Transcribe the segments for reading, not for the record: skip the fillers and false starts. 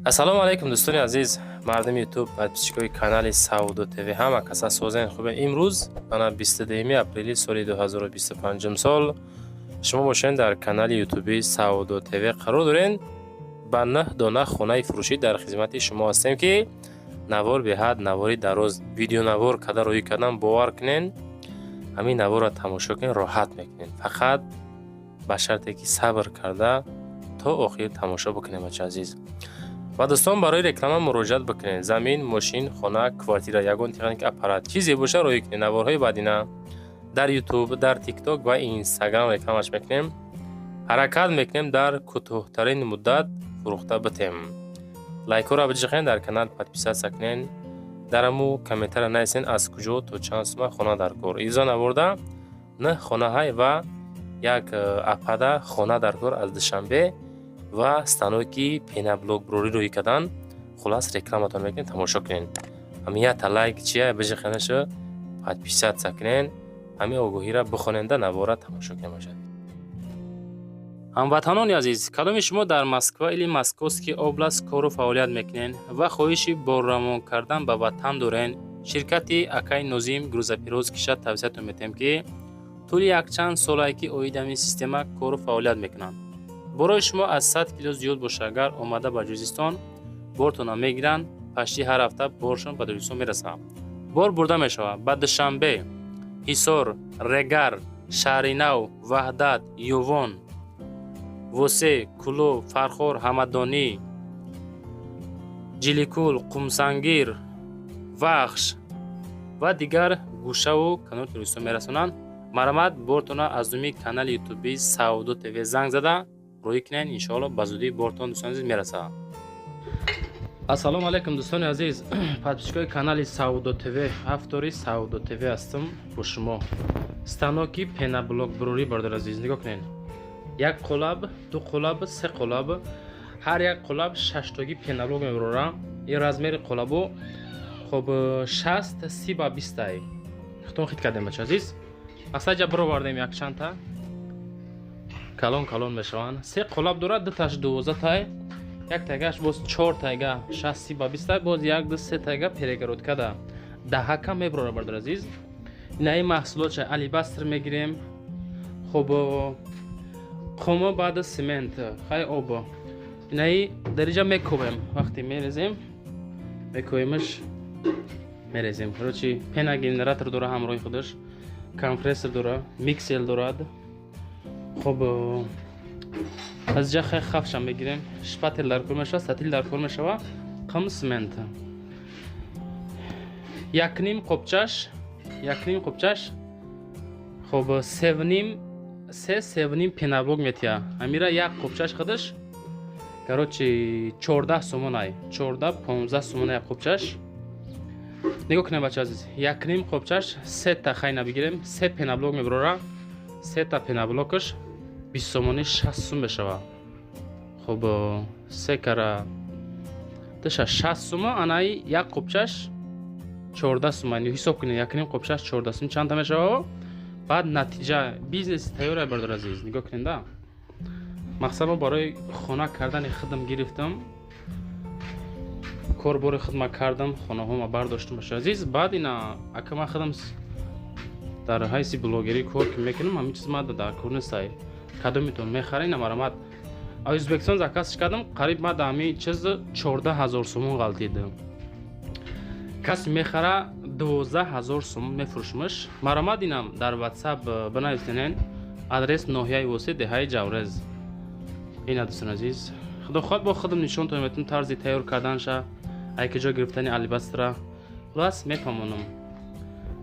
ассалому алайкум дӯстони азиз, мардуми ютуб, подписчикои канали Саудо ТВ. ҳама каса созен хубе. Имрӯз ана 22 апрели соли 2025 сол шумо бошен дар канали ютуби Саудо ТВ қарор дорен. ба 9 дона хонаи фурӯшӣ дар хизмати шумо ҳастем ки навор беҳад навори дароз видеонавор када роҳӣ кардан бовар кунен. ҳамин наворро тамошо кунен, роҳат мекунен. фақат ба шарте ки сабр карда то охир тамошо бикунем бача азиз. ва дӯстон барои реклама муроҷиат бикунед. замин, мошин, хона, квартира, ягон техник аппарат чизе боша роҳӣ кунед. наворҳои бадина дар ютуб, дар тикток ва инстаграм рекламаш мекунем. ҳаракат мекунем дар кӯтоҳтарин муддат фурӯхта битем. лайкҳоро биҷиқен, дар канал подписатсия кунен. дар аму комментария нависен аз куҷо то чанд сума хона дар кор. изо наворда 9 хонаҳай ва як апада хона дар кор аз душанбе ва станоки пенаблок брори роҳӣ кардан. хулас рекламатон мекунем, тамошо кунен. ҳамията лайк чия биҷиқенашу подписатсия кунен. ҳами огоҳиро бихоненда навора тамошо кунем бошад. ҳамватанони азиз, кадоми шумо дар Москва или Московский област кору фаъолият мекунен ва хоҳиши боррамон кардан ба ватан дорен, ширкати Акай Нозим грузопирёз киша тавсиятон метем ки тӯли якчанд солае ки оидами система кору фаъолият мекунанд. борои шумо аз 100 кило зиёд боша агар омада ба ҷӯзистон бортона мегиранд, пашти ҳар ҳафта боршон ба ҷӯзистон мерасад. бор бурда мешавад ба душанбе, ҳисор, регар, шаҳри нав, ваҳдат, ювон, восе, кулӯ, фархор, ҳамадонӣ, ҷиликул, қумсангир, вахш ва дигар гӯшаву канори ҷӯзистон мерасонанд. марамат бортона аз думи канали ютуби Саудо ТВ занг зада роҳӣ кунен. иншоалло ба зудӣ бортон дӯстони азиз мерасад. ассалому алайкум дӯстони азиз, подписчикои канали Саудо ТВ, ҳафтори Саудо ТВ ҳастам бо шумо. станоки пенаблок брори бардор азиз, нигоҳ кунен. як қолаб, ду қолаб, се қолаб, ҳар як қолаб 6 тоги пенаблок меброра. ин размери қолабу хоб 60 30 ба 20 хитон хит кардем бача азиз. асаҷа бировардем якчандта калон калон мешаванд. се қолаб дорад, дуташ 12 тай, як тайгаш боз 4 тайга 60 30 ба 20 боз як ду се тайга перегородкада даҳака меброра бардор азиз. инаи маҳсулотша алибастр мегирем. хоб қомо баъд семент хай об инаи дариҷа мекобем. вақте мерезем мекобемаш мерезем. короче пена генератор дора ҳамроҳи худаш, компрессор дора, миксер дорад. хоб аз ҷа хай хафша мегирем. шпател дар кор мешава, сатил дар кор мешава, қам семент. якним қопчаш хоб севним пенаблок метия. амира як қопчаш худаш короче 14 сомонай, 14-15 сомона як қопчаш. нигоҳ кунем бача азиз, якним қопчаш се та хайна бигирем. се пенаблок меброра. се та пенаблокаш 20 сомони 60 сум мешава. хоб се кара таша 60 сума, анаи як қопчаш 14 сума. ҳисоб кунед якним қопчаш 14 сум чанд та мешава. баъд натиҷа бизнеси тайёра бардор азиз, нигоҳ кунед. да мақсад мо барои хона кардани хидм гирифтам, корбори хидма кардам, хонаҳома бардоштам баша азиз. баъд ина ака ман хидм дар ҳайси блогерӣ кор ки мекунам, ҳамин чиз ма дар кор нестай. кадомитон мехара ина марамат аз ӯзбекистон заказ кардам, қариб ма дар ҳамин чиз 14 000 сомон ғалтид. касе мехара 12 000 сомон мефурӯшмаш. марамат инам дар ватсап бинависенен. адрес ноҳияи восе, деҳаи ҷаврез. ина дӯстон азиз, худохоҳ бо худам нишонтон метавонам тарзи тайёр карданша, айки ҷо гирифтани алибастра. хулас мефаҳмонам.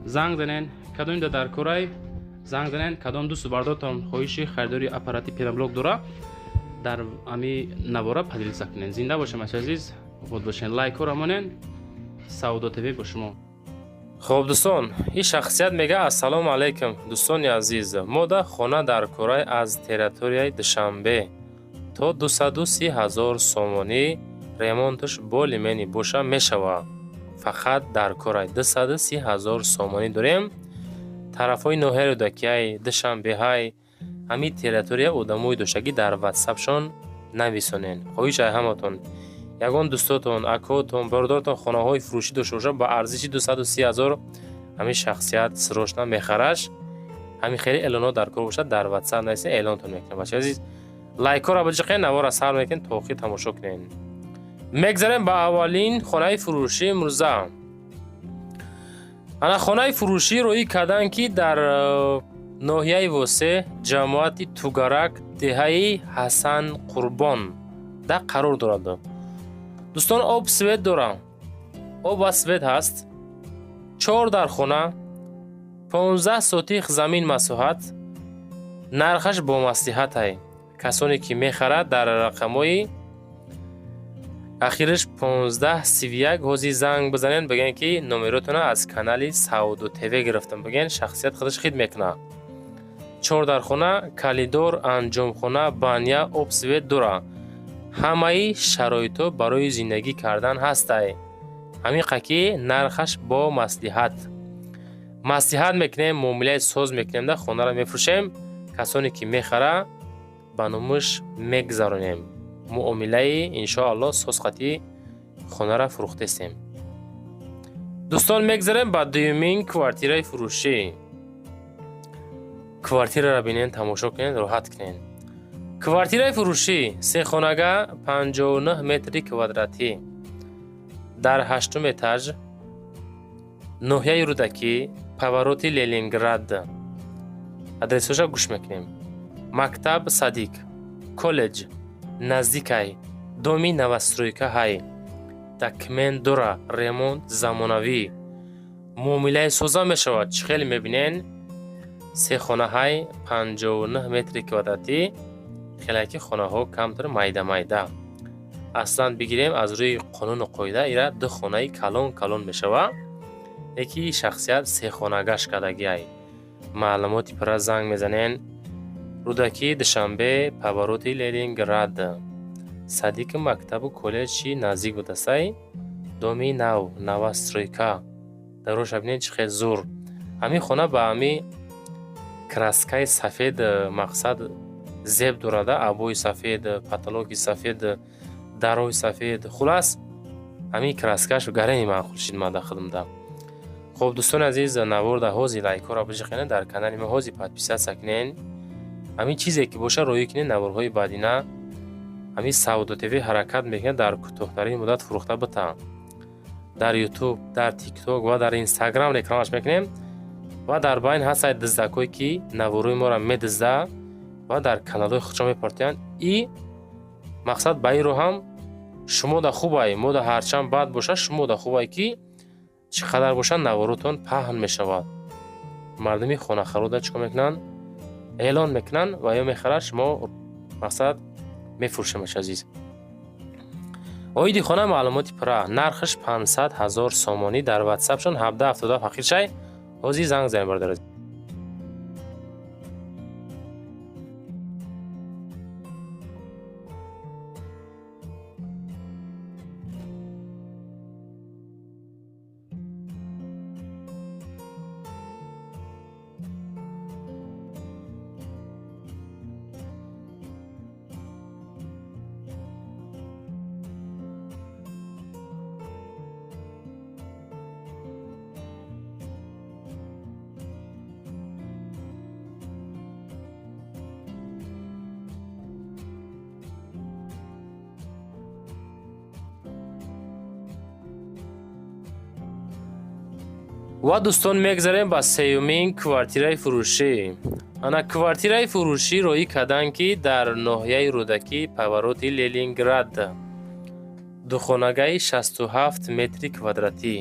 занг занен, кадом да дар корай, занг занен, кадом дӯсту бардортон хоҳиши харидори аппарати пенаблок дора, дар ами навора падилиса кунен. зинда бошем бача азиз, обод бошен. лайкҳоро монен. Саудо ТВ бо шумо. хоб дӯстон, ин шахсият мега ассалому алайкум дӯстони азиз. мо да хона дар корай аз территорияи душанбе то 230 000 сомонӣ ремонташ бо лимени боша мешава. фақат дар корай 230 000 сомонӣ дорем. тарафҳои ноҳияи рӯдакиҳай, душанбеҳай, ҳамин территория одамои доштагӣ дар ватсапшон нависонен. хоҳишай ҳаматон ягон дӯстотон, акотон, бародаратон хонаҳои фурӯшӣ дошта бошад ба арзиши 230,000 ҳамин шахсият срочно мехараш. ҳамин хеле эълонот дар кор бошад, дар WhatsApp нависен, эълонтон мекунем. бачаи азиз, лайкҳоро биҷиқен, навора сар мекунен то охир тамошо кунен. мегзарем ба аввалин хонаи фурӯшии Мурза. ана хонаи фурӯшӣ рӯи кардан ки дар ноҳияи восеъ ҷамоати Тугарак, деҳаи Ҳасан Қурбон да қарор дорад. дӯстон, об свет дорам. об ва свет ҳаст. 4 дар хона, 15 сотих замин масоҳат. нархаш бо маслиҳат ай. касоне ки мехарад дар рақамҳои ахираш 1531 ҳозир занг бизанен, бигӯен ки номеротона аз канали Сауду ТВ гирифтам. бигӯен шахсият худаш хид мекуна. 4 дар хона, калидор, анҷомхона, баня, об свет дора. ҳамаи шароито барои зиндагӣ кардан ҳастай. ҳамин қаки нархаш бо маслиҳат. маслиҳат мекунем, муомилаи соз мекунем, да хонаро мефурӯшем. касоне ки мехара ба номуш мегзаронем. муомилаи иншоалло созқати хонара фурӯхтестем. дӯстон, мегзарем ба дуюмин квартираи фурӯшӣ. квартираро бинен, тамошо кунен, роҳат кунен. квартираи фурӯшӣ сехонага 59 метри квадратӣ дар 8 этаж, ноҳияи Рӯдакӣ, повороти Ленинград. адресҳоша гӯш мекунем. мактаб Садиқ, коллеҷ наздикай, доми новостройка ҳай, документ дора, ремонт замонавӣ, муомилаи соза мешавад. чӣ хеле мебинен? се хонаҳай 59 метри квадратӣ, хелаки хонаҳо камтар майда. аслан бигирем аз рӯи қонуну қоида ира 2 хонаи калон мешава. яки шахсият се хонагаш кадаги ай. маълумоти пара занг мезанен. Рӯдакӣ, Душанбе, повороти Ленинград. Садиқ мактабу коллеҷи наздик будасай. доми нав, новостройка. дароша бинед чӣ хел зур. ҳамин хона ба ҳамин краскаи сафед мақсад зеб дорада. абои сафед, потолоки сафед, дарои сафед. хулас ҳамин краскаш гарани маъқул шид ман дахилмда. хуб дӯстони азиз, наворда ҳозир лайкҳоро биҷиқен, дар канали ма ҳозир подписатсия кунен. ҳамин чизе ки боша роӣ кунед, наворҳои баъдина ҳамин Сауду ТВ ҳаракат мекунад дар кӯтоҳтарини муддат фурӯхта бита. дар YouTube, дар TikTok ва дар Instagram рекламаш мекунем. ва дар байн ҳастаи диздакҳое ки наворҳои моро медизда ва дар каналҳои худшон мепортиянд. и мақсад ба инро ҳам шумо да хубай, мо да ҳарчанд бад боша, шумо да хубай ки чӣ қадар боша наворотон паҳн мешавад. мардуми хонахарода чӣ кор мекунанд? эълон мекунанд ва ё мехарад, шумо мақсад мефурӯшем. азиз, оиди хона маълумоти пара. нархаш 500,000 сомонӣ. дар WhatsApp-шон 1777 ахир шай. ҳозир занг занем бародар. ва дӯстон, мегзарем ба сеюмин квартираи фурӯшӣ. ана квартираи фурӯшӣ роӣ кардан ки дар ноҳияи Рӯдакӣ, повороти Ленинград. духонагаи 67 метри квадратӣ.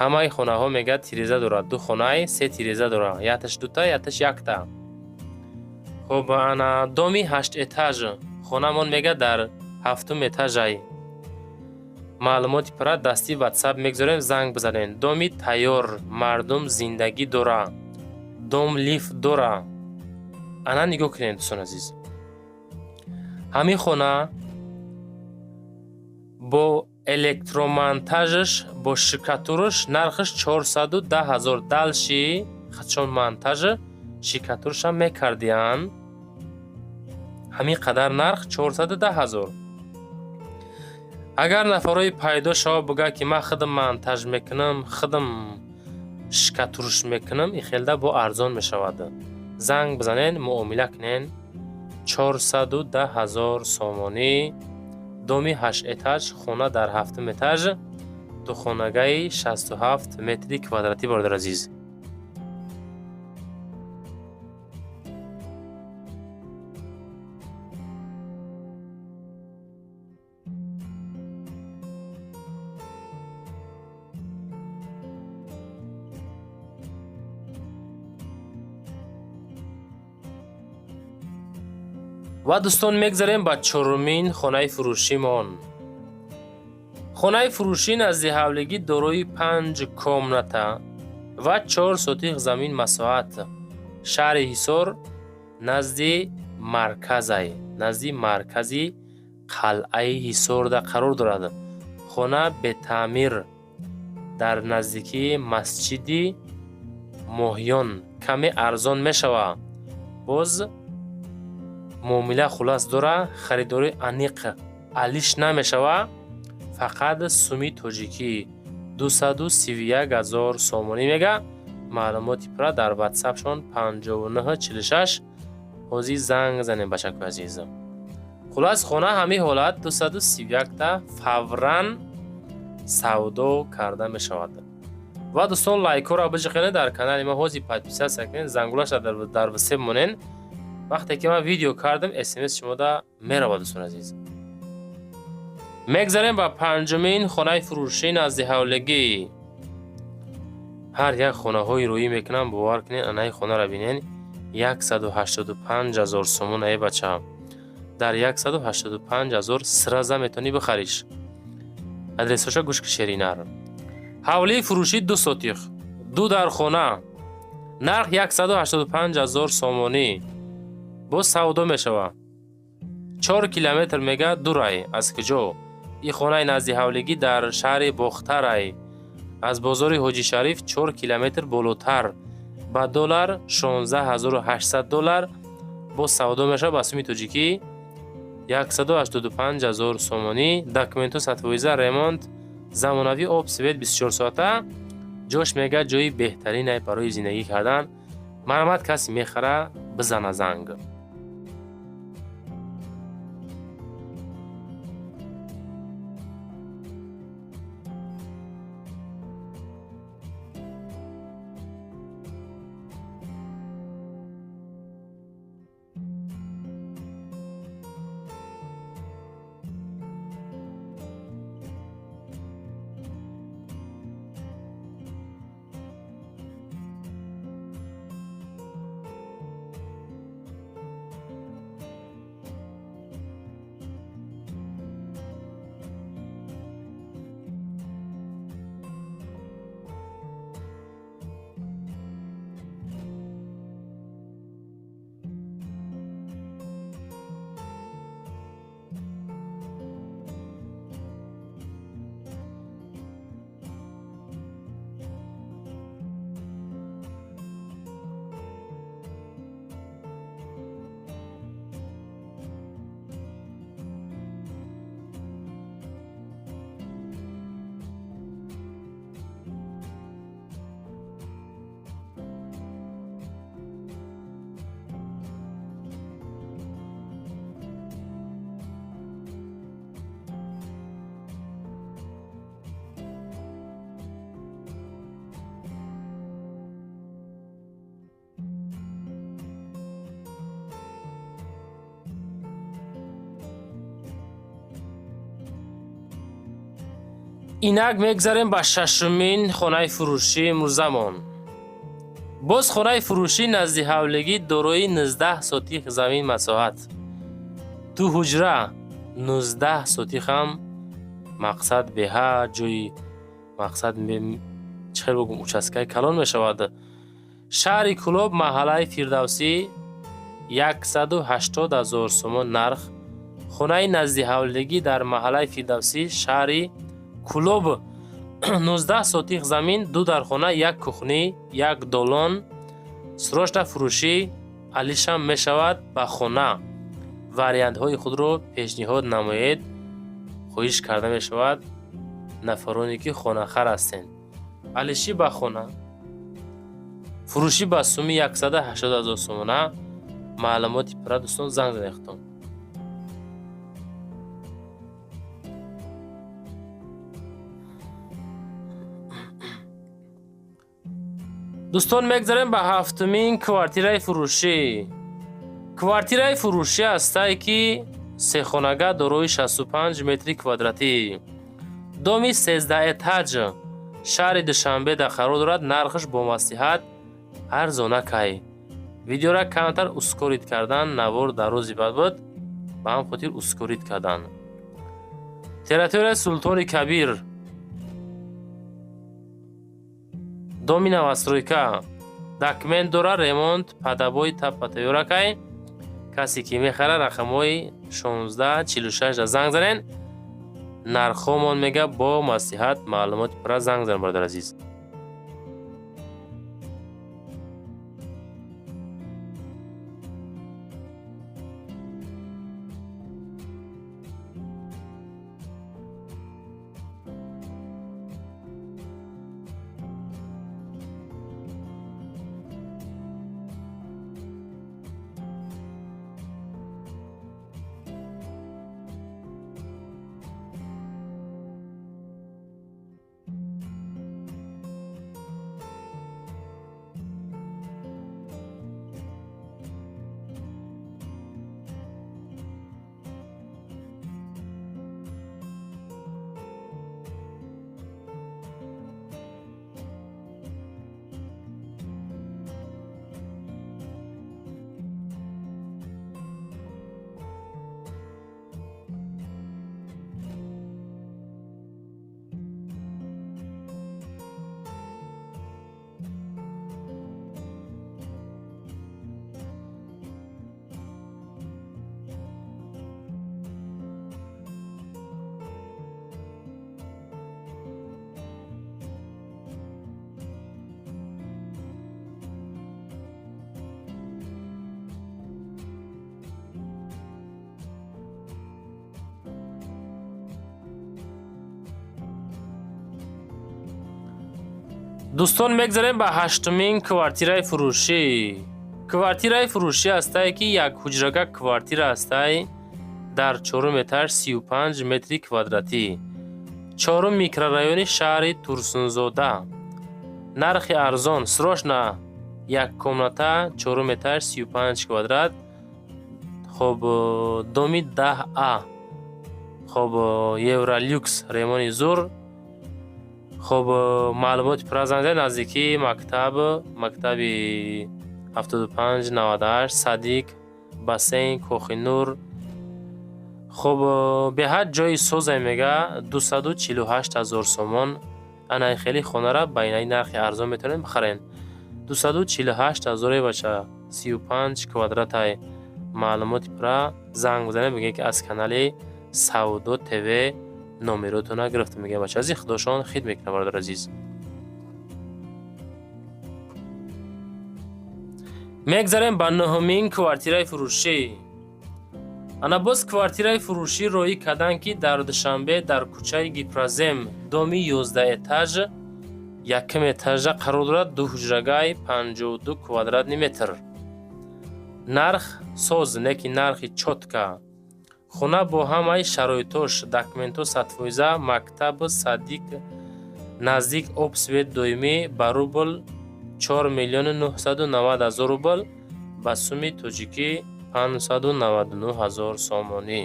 ҳамаи хонаҳо мега тиреза дорад. 2 хонаи 3 тиреза дорад. якташ 2 та, якташ 1 та. хуб, ана доми 8 этаж. хонамон мега дар 7 этажай. маълумоти пара дасти WhatsApp мегзорем, занг бизанен. доми тайёр, мардум зиндагӣ дора. дом лифт дора. ана нигоҳ кунед дӯстон азиз. ҳамин хона бо электромонтажаш, бо шикатураш нархаш 410,000. далши хачон монтажа шикатурша мекардиан. ҳамин қадар нарх 410,000. агар нафарои пайдо шава буга ки ман худам монтаж мекунам, худам шикатурш мекунам, ихелда бо арзон мешавад. занг бизанен, муомила кунен. 410,000 сомонӣ, доми 8 этаж, хона дар 7 этаж, духонагаи 67 метри квадратӣ бародар азиз. ва дӯстон мегзарем ба чорумин хонаи фурӯшимон. хонаи фурӯшӣ назди ҳавлигӣ дорои 5 комната ва 4 сотиқ замин масоҳат. шаҳри ҳисор назди маркази қалъаи ҳисорда қарор дорад. хона бетаъмир дар наздикии масҷиди моҳиён каме арзон мешавад. боз муомила хулас дора, харидори аниқ алиш намешавад. фақат суми тоҷикӣ 231,000 сомонӣ мега. маълумоти пурра дар ватсапшон 5946 ҳозир занг занем бачакои азиз. хулас хона ҳамин ҳолат 231та фавран савдо карда мешавад. ва дӯстон лайкҳоро биҷиқенед, дар канали ма ҳозир подписатсия кунед, зангулаша дар васеб монен. вақте ки ман видео кардам смс шумода меравад. дӯстон азиз, мегзарем ба панҷумин хонаи фурӯшӣ назди ҳавлигӣ. ҳар як хонаҳои рӯӣ мекунам, бовар кунед, анаи хонаро бинен. 185,000 сомон ай бача. дар 185,000 сраза метавонӣ бихариш. адресоша гӯш кишеринар. ҳавлии фурӯшӣ 2 сотиқ, 2 дар хона, нарх 185,000 сомонӣ. боз савдо мешавад. 4 километр мега дурай. аз куҷо? ин хонаи назди ҳавлигӣ дар шаҳри бохтарай. аз бозори ҳоҷи шариф 4 километр болотар. ба доллар 16800 доллар. боз савдо мешавад ба суми тоҷикӣ 185,000 сомонӣ. документҳо сатвоиза, ремонт, замонавӣ, об, свет 24 соата. ҷош мега ҷои беҳтаринай барои зиндагӣ кардан. марҳамат, касе мехара бизана занг. инак мегзарем ба шашумин хонаи фурӯшӣ мурзамон. боз хонаи фурӯшӣ назди ҳавлигӣ дорои 19 сотиқ замин масоҳат. ту ҳуҷра 19 сотиқам мақсад беҳа ҷои мақсад чихел богум участкаи калон мешавад. шаҳри Кӯлоб, маҳаллаи Фирдавсӣ 180,000 сомон нарх. хонаи назди ҳавлигӣ дар маҳаллаи Фирдавсӣ, шаҳри Кӯлоб 19 сотиқ замин, 2 дар хона, 1 кухнӣ, 1 долон. срочта фурӯшӣ алишам мешавад ба хона. вариантҳои худро пешниҳод намоед. хоҳиш карда мешавад нафароне ки хонахар ҳастанд. алиши ба хона фурӯшӣ ба сумми 180,000 сомона. маълумоти пара дӯстон занг занед худтон. дӯстон мегзарем ба ҳафтумин квартираи фурӯшӣ. квартираи фурӯшӣ ҳастае ки сехонага дорои 65 метри квадратӣ, доми 13 этаж, шаҳри Душанбеда қарор дорад. нархаш бо маслиҳат арзонакай. видеора камтар ускорид кардан, навор дар рӯзи бад буд, ба ҳам хотир ускорид кардан. территорияи Султони Кабир, доми навастройка, документ дора, ремонт, падабои таппа тайёракай. касе ки мехара рақамҳои 1646 да занг занен. нархҳомон мега бо маслиҳат маълумоти пара занг занен бародар азиз. дӯстон мегзарем ба ҳаштумин квартираи фурӯшӣ. квартираи фурӯшӣ ҳастае ки як ҳуҷрага квартира ҳастае дар 4 этаж 35 метри квадратӣ, 4 микрорайони шаҳри Турсунзода. нархи арзон срочна як комната 4 этаж 35 квадрат. хоб доми 10А. хоб евролюкс ремони зур. хоб маълумоти празанде наздикии мактаби 75-98 Садиқ, бассейн, кохи нур. хоб беҳад ҷои соза мега 248,000 сомон. анаи хеле хонара ба инаи нархи арзон метавонед бихарен. 248,000 бача 35 квадратай. маълумоти пара занг бизанед мегӯяд ки аз канали Савдо ТВ номеротона гирифта мегӯяд бача ази худошон хид мекунад бародар азиз. мегзарем ба нӯҳумин квартираи фурӯшӣ. ана боз квартираи фурӯшӣ роӣ карданд ки дар Душанбе дар кӯчаи Гипразем доми 11 этаж, якм этажа қарор дорад. ду ҳуҷрагай 52 квадратни метр. нарх соз, не ки нархи чотка. хона бо ҳамаи шароитош, документҳо сатфоиза, мактаб Садиқ наздик об свет доимӣ ба рубл 4,990,000 рубл ба сумми тоҷикӣ 599,000 сомонӣ.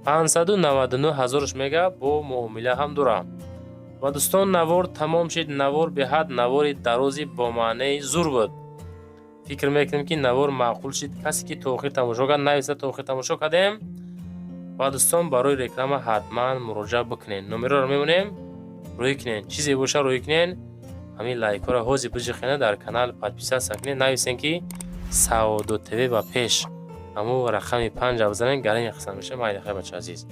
599,000 мега бо муомила ҳам дора. ва дӯстон навор тамом шид. навор беҳад навори дарози бо маънаи зур буд. фикр мекунем ки навор маъқул шид. касе ки то охир тамошо кард нависа то охир тамошо кардем. ва дӯстон барои реклама ҳатман муроҷиат бикунед. номероро мемонем, рӯй кунед. чизе боша рӯй кунед. ҳамин лайкҳоро ҳозир бижихена, дар канал подписатсия кунед. нависен ки Савдо ТВ ба пеш. ҳамун рақами 5 бизанен. гарими қисам меша. майли хайр бача азиз.